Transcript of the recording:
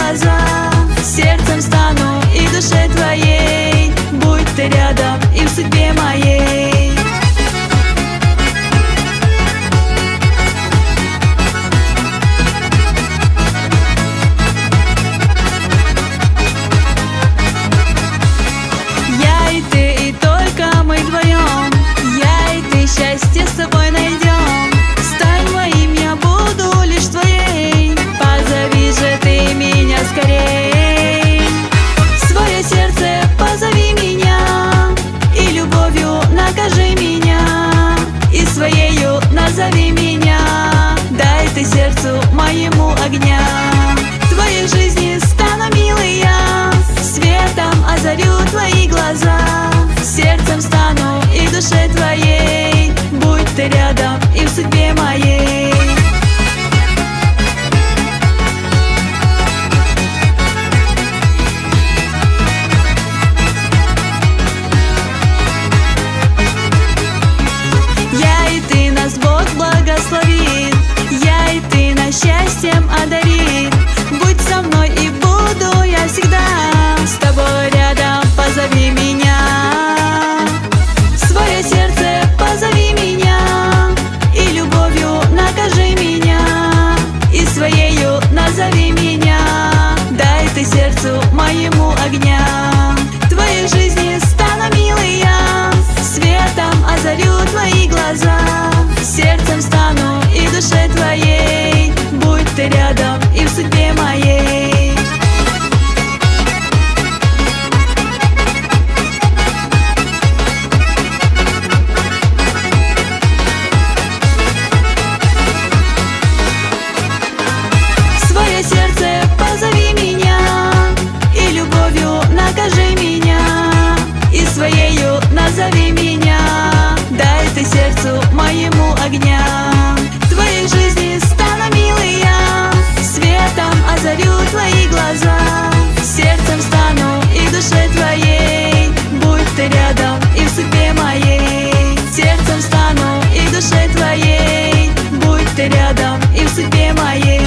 глаза. Сердцем стану и душе твоей, будь ты рядом и в судьбе моей. Я и ты, и только мы вдвоем, я и ты счастье с тобой найдем. Стань моим, я буду лишь твоей, позови же ты меня скорей. В свое сердце позови меня, и любовью накажи меня, и своею назови меня. Дай ты сердцу моему огня, в твоей жизни стану милый я, светом озарю твои глаза. Сердцем стану и душе твоей, будь ты рядом и в судьбе моей. Я и ты, нас Бог благословит, я и ты, нас счастьем одарит. Будь со мной и буду я всегда с тобой рядом, позови меня. В свое сердце позови меня, и любовью накажи меня, и своею назови меня. Дай ты сердцу моему огня, в твоей жизни стану милый я, светом озарю твои глаза. Сердцем стану и душе твоей, будь ты рядом и в судьбе моей. В свое сердце позови меня, и любовью накажи меня, и своею назови меня. Дай ты сердцу моему огня, в твоей жизни стану милый я, светом озарю твои глаза. Сердцем стану и душе твоей, будь ты рядом и в судьбе моей. Сердцем стану и душе твоей, будь ты рядом и в судьбе моей.